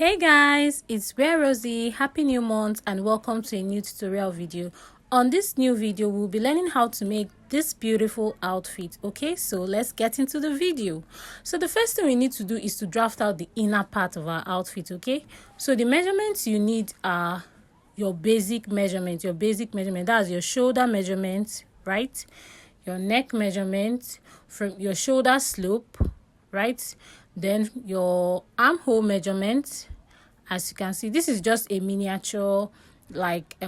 Hey guys, it's Rosie. Happy new month and welcome to a new tutorial video. On this new video, we'll be learning how to make this beautiful outfit. Okay, so let's get into the video. So the first thing we need to do is to draft out the inner part of our outfit. Okay, so the measurements you need are your basic measurement. That's your shoulder measurement, right? Your neck measurement, from your shoulder slope, right? Then your armhole measurement. As you can see, this is just a miniature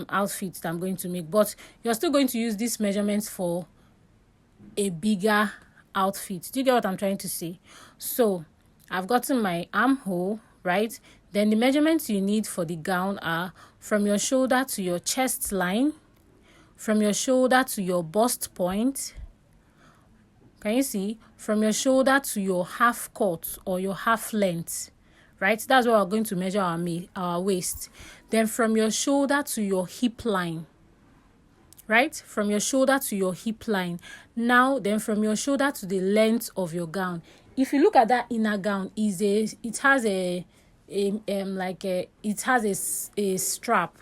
outfit that I'm going to make, but you're still going to use these measurements for a bigger outfit. Do you get what I'm trying to say? So I've gotten my armhole, right? Then the measurements you need for the gown are from your shoulder to your chest line, from your shoulder to your bust point. Can you see? From your shoulder to your half cut or your half length, right? That's where we're going to measure our waist. Then from your shoulder to your hip line, right? From your shoulder to your hip line. Now, then from your shoulder to the length of your gown. If you look at that inner gown, it has a strap,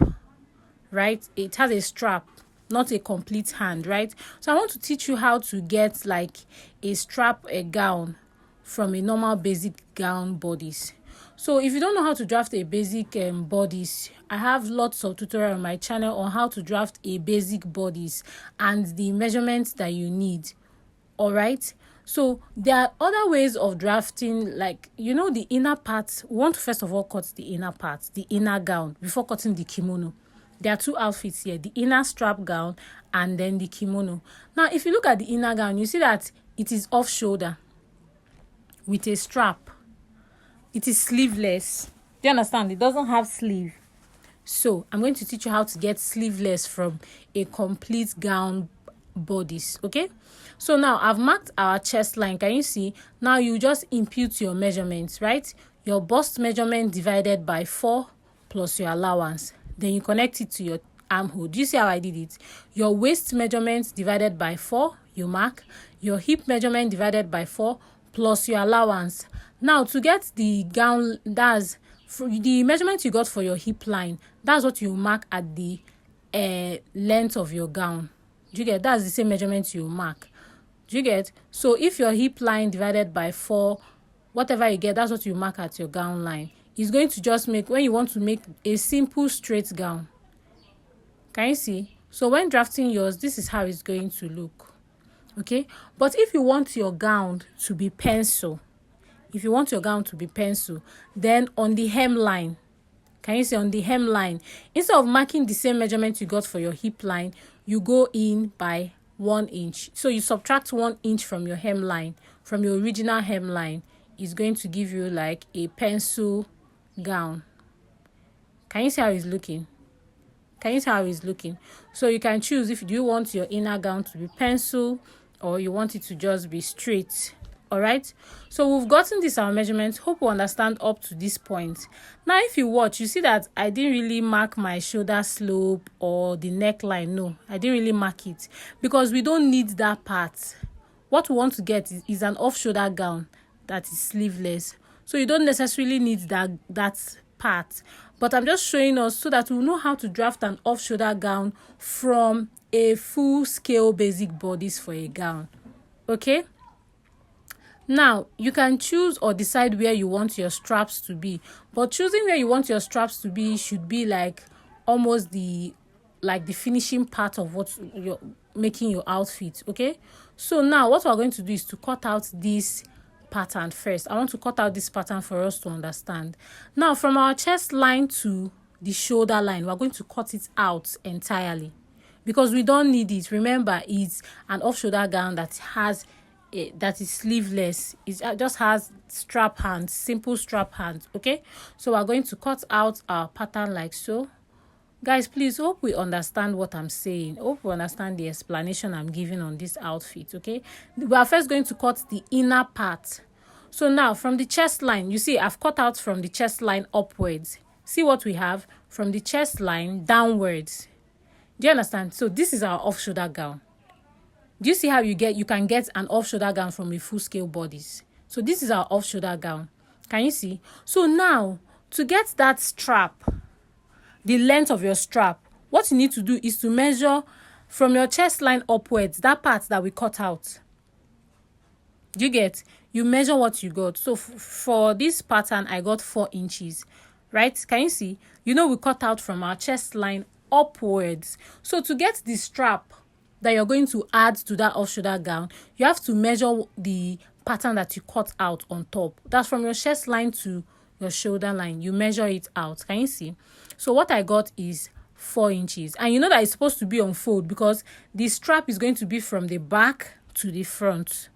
right? It has a strap, not a complete hand, right? So I want to teach you how to get like a gown from a normal basic gown bodice. So if you don't know how to draft a basic bodice, I have lots of tutorial on my channel on how to draft a basic bodice and the measurements that you need. All right. So there are other ways of drafting, like, the inner part. We want to first of all cut the inner part, the inner gown, before cutting the kimono. There are two outfits here, the inner strap gown and then the kimono. Now, if you look at the inner gown, you see that it is off shoulder with a strap. It is sleeveless. Do you understand? It doesn't have sleeve. So I'm going to teach you how to get sleeveless from a complete gown bodice. Okay, so now I've marked our chest line. Can you see? Now you just impute your measurements, right? Your bust measurement divided by 4 plus your allowance. Then you connect it to your armhole. Do you see how I did it? Your waist measurement divided by 4, you mark. Your hip measurement divided by 4 plus your allowance. Now to get the gown, that's for the measurement you got for your hip line, that's what you mark at the length of your gown. Do you get? That's the same measurement you mark. Do you get? So if your hip line divided by 4, whatever you get, that's what you mark at your gown line. It's going to just make, when you want to make a simple straight gown. Can you see? So when drafting yours, this is how it's going to look. Okay? But if you want your gown to be pencil, then on the hemline, can you see on the hemline, instead of marking the same measurement you got for your hip line, you go in by 1 inch. So you subtract 1 inch from your hemline, from your original hemline. Is going to give you like a pencil gown. Can you see how it's looking? So you can choose if you want your inner gown to be pencil or you want it to just be straight. All right, so we've gotten this our measurements. Hope you understand up to this point. Now if you watch, you see that I didn't really mark my shoulder slope or the neckline. No, I didn't really mark it because we don't need that part. What we want to get is an off shoulder gown that is sleeveless, so you don't necessarily need that part, but I'm just showing us so that we'll know how to draft an off shoulder gown from a full scale basic bodice for a gown. Okay, now you can choose or decide where you want your straps to be, but choosing where you want your straps to be should be like almost the finishing part of what you're making your outfit. Okay, so now what we're going to do is to cut out this pattern first. I want to cut out this pattern for us to understand. Now from our chest line to the shoulder line, we're going to cut it out entirely because we don't need it. Remember, it's an off shoulder gown that is sleeveless. It just has strap hands, simple strap hands. Okay, so we're going to cut out our pattern like so. Guys, please, hope we understand what I'm saying. Hope we understand the explanation I'm giving on this outfit. Okay, we are first going to cut the inner part. So now from the chest line, you see I've cut out from the chest line upwards. See what we have from the chest line downwards. Do you understand? So this is our off shoulder gown. Do you see how you can get an off shoulder gown from a full scale bodice? So this is our off shoulder gown. Can you see? So now To get that strap, the length of your strap, what you need to do is to measure from your chest line upwards, that part that we cut out. Do you get? You measure what you got. So for this pattern, I got 4 inches, right? Can you see? You know, we cut out from our chest line upwards. So to get the strap that you're going to add to that off-shoulder gown, you have to measure the pattern that you cut out on top. That's from your chest line to your shoulder line. You measure it out. Can you see? So what I got is 4 inches. And you know that it's supposed to be on fold because the strap is going to be from the back to the front.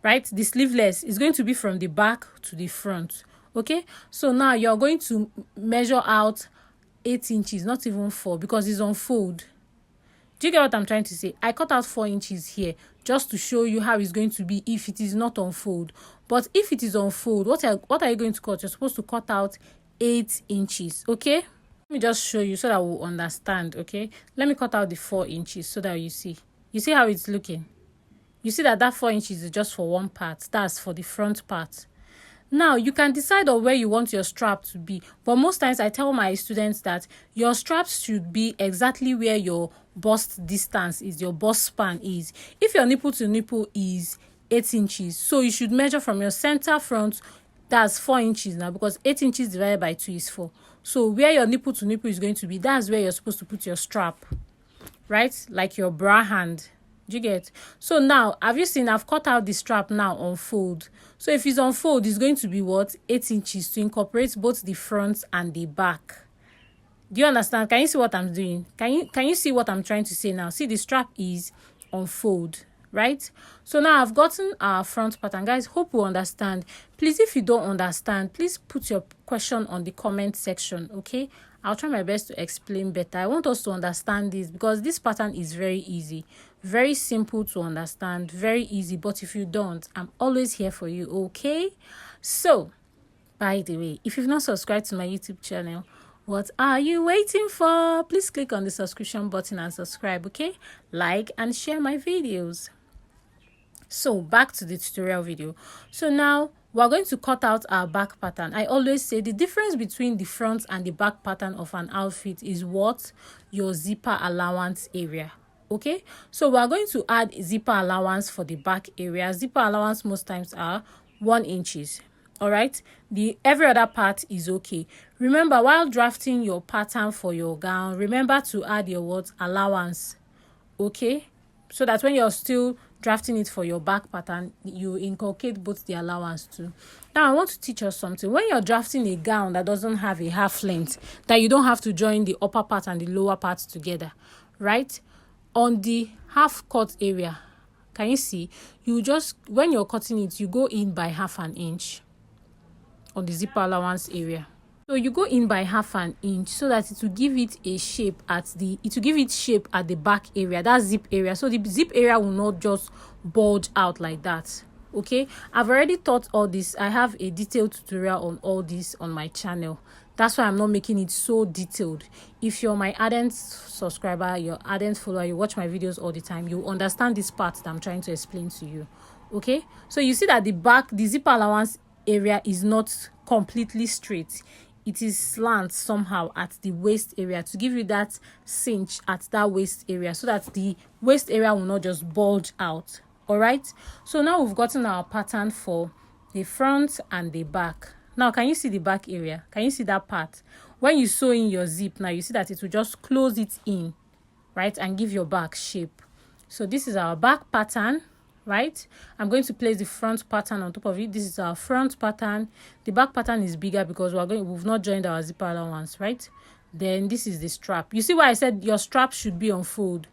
Right? The sleeveless is going to be from the back to the front. Okay? So now you're going to measure out 8 inches, not even 4, because it's on fold. Do you get what I'm trying to say? I cut out 4 inches here just to show you how it's going to be if it is not on fold. But if it is on fold, what are you going to cut? You're supposed to cut out 8 inches. Okay? Let me just show you so that we'll understand. Okay? Let me cut out the 4 inches so that you see. You see how it's looking? You see that 4 inches is just for one part. That's for the front part. Now, you can decide on where you want your strap to be. But most times, I tell my students that your straps should be exactly where your bust distance is, your bust span is. If your nipple to nipple is 8 inches, so you should measure from your center front, that's 4 inches now, because 8 inches divided by 2 is 4. So where your nipple to nipple is going to be, that's where you're supposed to put your strap, right? Like your bra hand. Do you get? So now, have you seen I've cut out the strap now on fold? So if it's on fold, it's going to be what? 8 inches to incorporate both the front and the back. Do you understand? Can you see what I'm doing? Can you see what I'm trying to say now? See, the strap is on fold, right? So now I've gotten our front pattern. Guys, hope you understand. Please, if you don't understand, please put your question on the comment section, okay? I'll try my best to explain better. I want us to understand this because this pattern is very easy, very simple to understand, very easy. But if you don't, I'm always here for you, okay? So, by the way, if you've not subscribed to my YouTube channel, what are you waiting for? Please click on the subscription button and subscribe, okay? Like and share my videos. So back to the tutorial video. So now we're going to cut out our back pattern. I always say the difference between the front and the back pattern of an outfit is what? Your zipper allowance area. Okay, so we're going to add zipper allowance for the back area. Zipper allowance most times are 1 inches. All right, every other part is okay. Remember, while drafting your pattern for your gown, remember to add your what? Allowance. Okay, so that when you're still drafting it for your back pattern, you inculcate both the allowance too. Now I want to teach us something. When you're drafting a gown that doesn't have a half length, that you don't have to join the upper part and the lower part together, right? On the half cut area, can you see? You just, when you're cutting it, you go in by half an inch on the zipper allowance area. So you go in by half an inch so that it will give it a shape shape at the back area, that zip area. So the zip area will not just bulge out like that. Okay, I've already taught all this. I have a detailed tutorial on all this on my channel. That's why I'm not making it so detailed. If you're my ardent subscriber, your ardent follower, you watch my videos all the time, you understand this part that I'm trying to explain to you. Okay, so you see that the zipper allowance area is not completely straight. It is slant somehow at the waist area to give you that cinch at that waist area so that the waist area will not just bulge out. All right, so now we've gotten our pattern for the front and the back. Now, can you see the back area? Can you see that part? When you sew in your zip, now you see that it will just close it in, right, and give your back shape. So this is our back pattern, right? I'm going to place the front pattern on top of it. This is our front pattern. The back pattern is bigger because we've not joined our zipper allowance, right? Then this is the strap. You see why I said your strap should be on fold?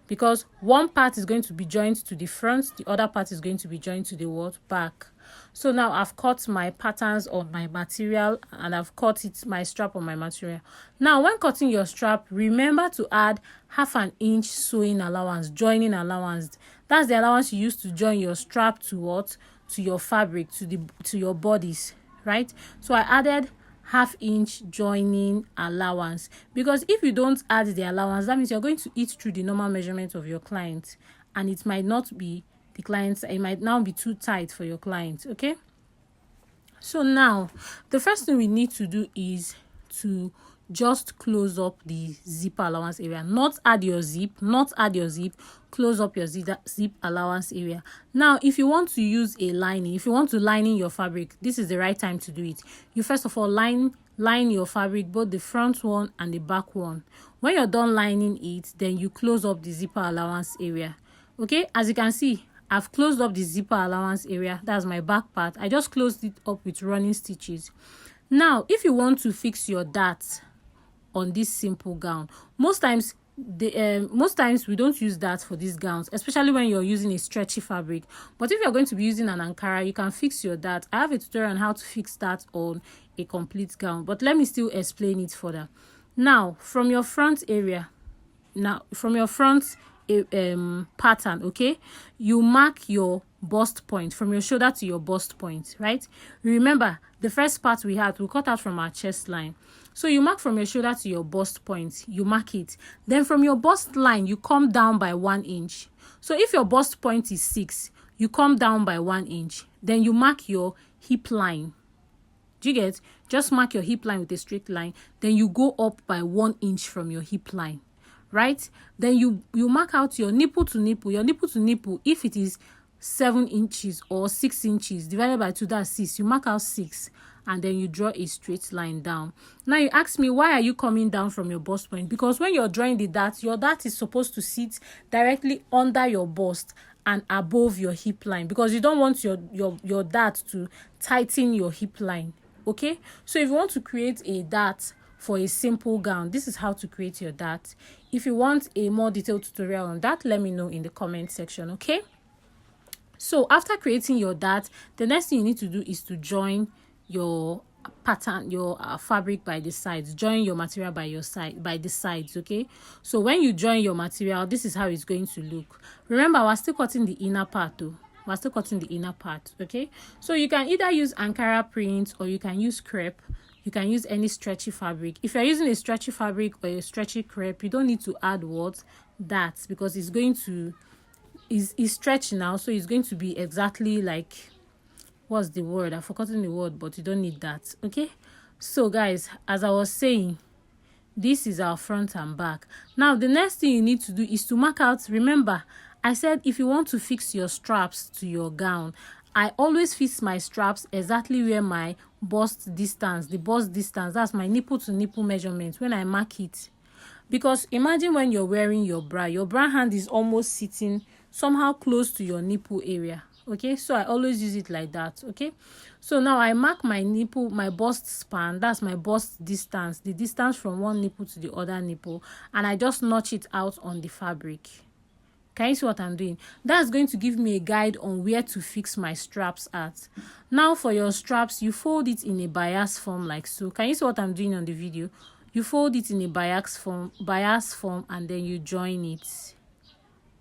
Because one part is going to be joined to the front, the other part is going to be joined to the back. So now I've cut my patterns on my material and I've cut my strap on my material. Now when cutting your strap, remember to add half an inch sewing allowance, joining allowance. That's the allowance you use to join your strap to what? To your fabric, to your bodies, right? So I added half inch joining allowance, because if you don't add the allowance, that means you're going to eat through the normal measurement of your client, and it might not be the client's, it might now be too tight for your client. Okay, So now the first thing we need to do is to just close up the zipper allowance area. Not add your zip, close up your zip allowance area. Now if you want to use a lining, if you want to line in your fabric, this is the right time to do it. You first of all line your fabric, both the front one and the back one. When you're done lining it, then you close up the zipper allowance area. Okay, as you can see, I've closed up the zipper allowance area. That's my back part. I just closed it up with running stitches. Now if you want to fix your dart on this simple gown, most times we don't use that for these gowns, especially when you're using a stretchy fabric. But if you're going to be using an Ankara, you can fix your dart. I have a tutorial on how to fix that on a complete gown, but let me still explain it further. Now from your front pattern, okay, you mark your bust point from your shoulder to your bust point, right? Remember the first part we cut out from our chest line. So you mark from your shoulder to your bust point, you mark it. Then from your bust line, you come down by 1 inch. So if your bust point is 6, you come down by 1 inch. Then you mark your hip line. Do you get? Just mark your hip line with a straight line. Then you go up by 1 inch from your hip line, right? Then you mark out your nipple to nipple. Your nipple to nipple, if it is 7 inches or 6 inches, divided by 2, that's 6. You mark out 6. And then you draw a straight line down. Now you ask me, why are you coming down from your bust point? Because when you're drawing the dart, your dart is supposed to sit directly under your bust and above your hip line, because you don't want your dart to tighten your hip line. Okay, so if you want to create a dart for a simple gown, this is how to create your dart. If you want a more detailed tutorial on that, let me know in the comment section. Okay, so after creating your dart, the next thing you need to do is to join your pattern, your fabric by the sides. Join your material by the sides. Okay, so when you join your material, this is how it's going to look. Remember, we're still cutting the inner part though. Okay, so you can either use Ankara print or you can use crepe. You can use any stretchy fabric. If you're using a stretchy fabric or a stretchy crepe, you don't need to add that, because it's going to is stretchy now, so it's going to be exactly like, what's the word? I've forgotten the word, but you don't need that. Okay, so guys, as I was saying, this is our front and back. Now the next thing you need to do is to mark out. Remember, I said if you want to fix your straps to your gown, I always fix my straps exactly where my bust distance, that's my nipple to nipple measurement, when I mark it. Because imagine when you're wearing your bra hand is almost sitting somehow close to your nipple area. Okay, so I always use it like that. Okay, so now I mark my nipple, my bust span, that's my bust distance, the distance from one nipple to the other nipple, and I just notch it out on the fabric. Can you see what I'm doing? That's going to give me a guide on where to fix my straps at. Now for your straps, you fold it in a bias form like so. Can you see what I'm doing on the video? You fold it in a bias form, and then you join it.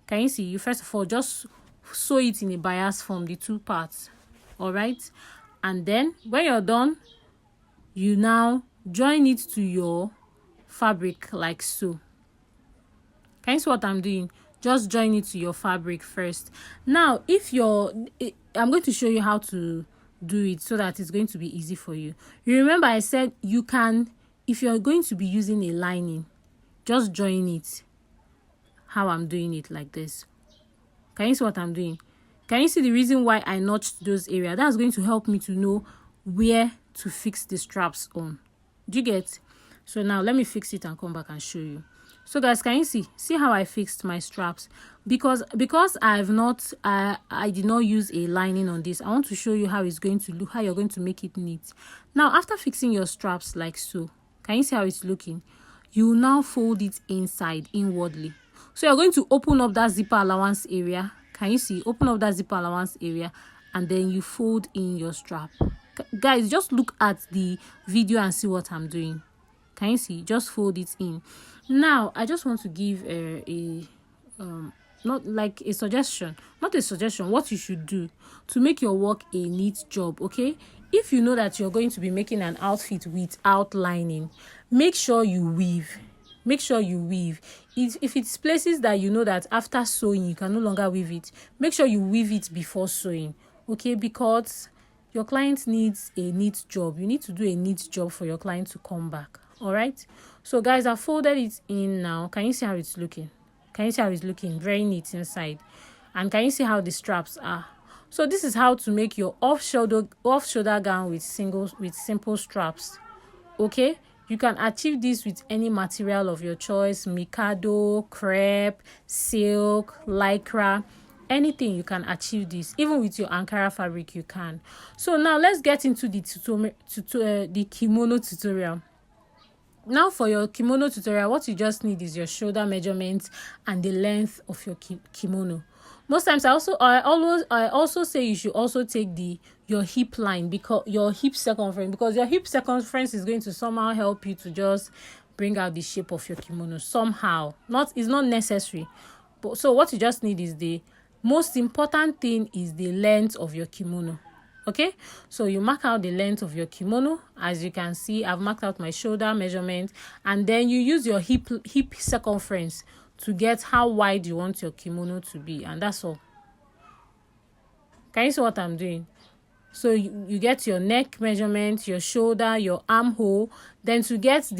Can you see? You first of all just sew it in a bias form, the two parts. All right, and then when you're done, you now join it to your fabric like so. Can you see what I'm doing? Just join it to your fabric first. Now I'm going to show you how to do it so that it's going to be easy for you. You remember I said you can, if you're going to be using a lining, just join it how I'm doing it like this. Can you see what I'm doing? Can you see the reason why I notched those areas? That's going to help me to know where to fix the straps on. Do you get? So now let me fix it and come back and show you. So guys, can you see how I fixed my straps? Because I did not use a lining on this, I want to show you how it's going to look, how you're going to make it neat. Now after fixing your straps like so, can you see how it's looking? You now fold it inwardly. So you're going to open up that zipper allowance area. Can you see? Open up that zipper allowance area, and then you fold in your strap. Guys, just look at the video and see what I'm doing. Can you see? Just fold it in. Now I just want to give not a suggestion, what you should do to make your work a neat job. Okay, if you know that you're going to be making an outfit without lining, make sure you weave. If it's places that you know that after sewing you can no longer weave it, make sure you weave it before sewing. Okay, because your client needs a neat job. You need to do a neat job for your client to come back. All right. So guys, I folded it in now. Can you see how it's looking? Can you see how it's looking? Very neat inside. And can you see how the straps are? So this is how to make your off-shoulder gown with simple straps. Okay, you can achieve this with any material of your choice: mikado, crepe, silk, lycra, anything. You can achieve this. Even with your Ankara fabric, you can. So now let's get into the kimono tutorial. Now for your kimono tutorial, what you just need is your shoulder measurement and the length of your kimono. Most times I also say you should also take your hip line, because your hip circumference is going to somehow help you to just bring out the shape of your kimono somehow. It's not necessary. But so what you just need is the most important thing is the length of your kimono. Okay, so you mark out the length of your kimono. As you can see, I've marked out my shoulder measurement, and then you use your hip circumference to get how wide you want your kimono to be, and that's all. Can you see what I'm doing? So you get your neck measurement, your shoulder, your armhole. Then to get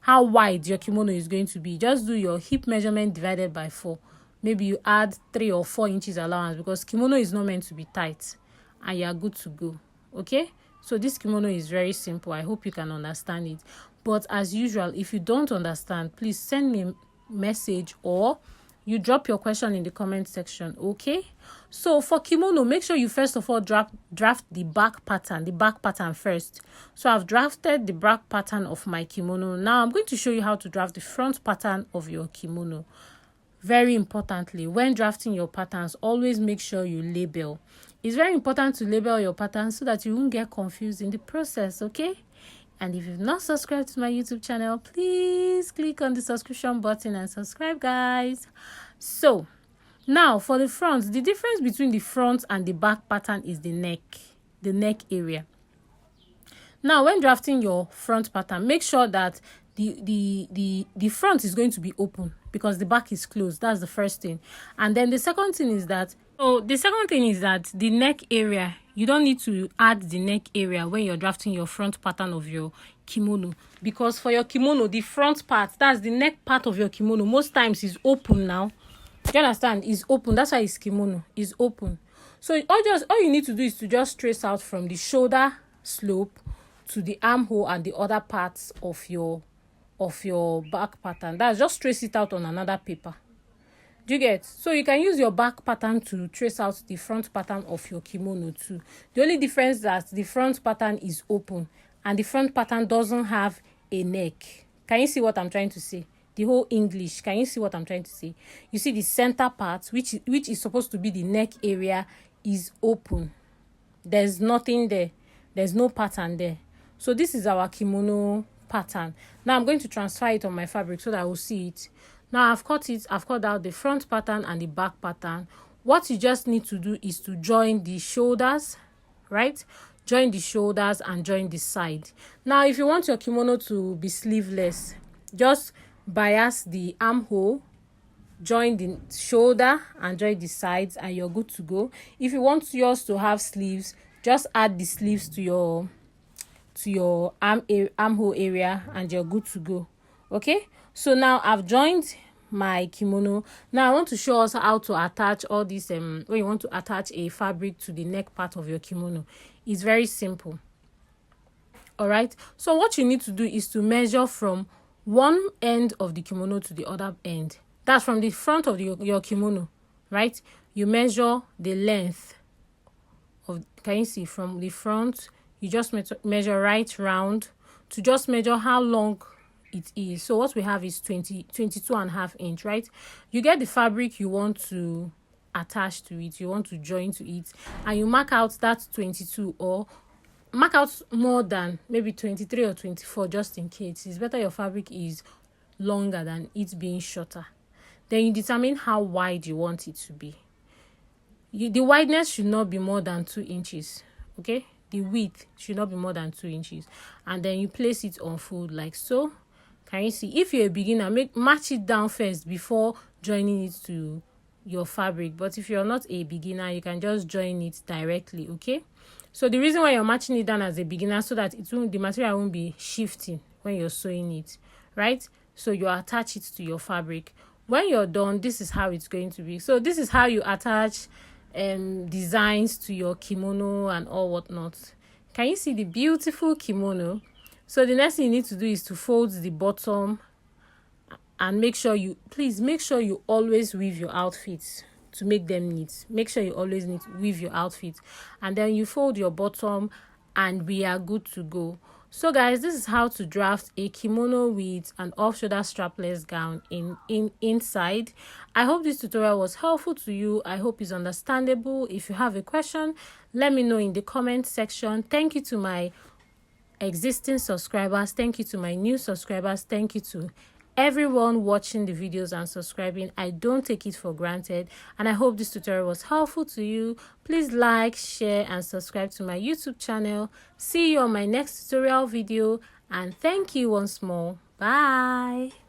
how wide your kimono is going to be, just do your hip measurement divided by 4. Maybe you add 3 or 4 inches allowance, because kimono is not meant to be tight, and you are good to go. Okay, so this kimono is very simple. I hope you can understand it. But as usual, if you don't understand, please send me a message or you drop your question in the comment section. Okay, so for kimono, make sure you first of all draft the back pattern first. So I've drafted the back pattern of my kimono. Now I'm going to show you how to draft the front pattern of your kimono. Very importantly, when drafting your patterns, always make sure you label. It's very important to label your patterns so that you won't get confused in the process. Okay, and if you've not subscribed to my YouTube channel, please click on the subscription button and subscribe, guys. So now for the front, the difference between the front and the back pattern is the neck area. Now when drafting your front pattern, make sure that the front is going to be open because the back is closed. That's the first thing. And then the second thing is that the neck area, you don't need to add the neck area when you're drafting your front pattern of your kimono, because for your kimono, the front part, that's the neck part of your kimono, most times is open. Now do you understand? Is open. That's why it's kimono is open. So all you need to do is to just trace out from the shoulder slope to the armhole and the other parts of your back pattern. That's just trace it out on another paper. Do you get? So you can use your back pattern to trace out the front pattern of your kimono too. The only difference is that the front pattern is open and the front pattern doesn't have a neck. Can you see what I'm trying to say? The whole English. Can you see what I'm trying to say? You see the center part, which is supposed to be the neck area, is open. There's nothing there. There's no pattern there. So this is our kimono pattern. Now I'm going to transfer it on my fabric so that I will see it. Now I've cut out the front pattern and the back pattern. What you just need to do is to join the shoulders, right? Join the shoulders and join the side. Now if you want your kimono to be sleeveless, just bias the armhole, join the shoulder and join the sides, and you're good to go. If you want yours to have sleeves, just add the sleeves to your armhole area and you're good to go. Okay, so now I've joined my kimono. Now I want to show us how to attach all this when you want to attach a fabric to the neck part of your kimono. It's very simple. All right, so what you need to do is to measure from one end of the kimono to the other end. That's from the front of your kimono, right? You measure the length of, can you see, from the front, you just measure right round to just measure how long it is. So what we have is 22.5 inch, right? You get the fabric you want to attach to it, you want to join to it, and you mark out that 22, or mark out more than maybe 23 or 24 just in case. It's better your fabric is longer than it being shorter. Then you determine how wide you want it to be. The wideness should not be more than 2 inches. Okay, the width should not be more than 2 inches, and then you place it on fold like so. Can you see? If you're a beginner, match it down first before joining it to your fabric. But if you're not a beginner, you can just join it directly. Okay, So the reason why you're matching it down as a beginner, so that the material won't be shifting when you're sewing it, right? So you attach it to your fabric. When you're done, this is how it's going to be. So this is how you attach designs to your kimono and all whatnot. Can you see the beautiful kimono? So the next thing you need to do is to fold the bottom, and make sure you always weave your outfits to make them neat. Make sure you always weave your outfit, and then you fold your bottom, and we are good to go. So guys, this is how to draft a kimono with an off-shoulder strapless gown inside. I hope this tutorial was helpful to you. I hope it's understandable. If you have a question, let me know in the comment section. Thank you to my existing subscribers. Thank you to my new subscribers. Thank you to everyone watching the videos and subscribing. I don't take it for granted, and I hope this tutorial was helpful to you. Please like, share, and subscribe to my YouTube channel. See you on my next tutorial video, and thank you once more. Bye.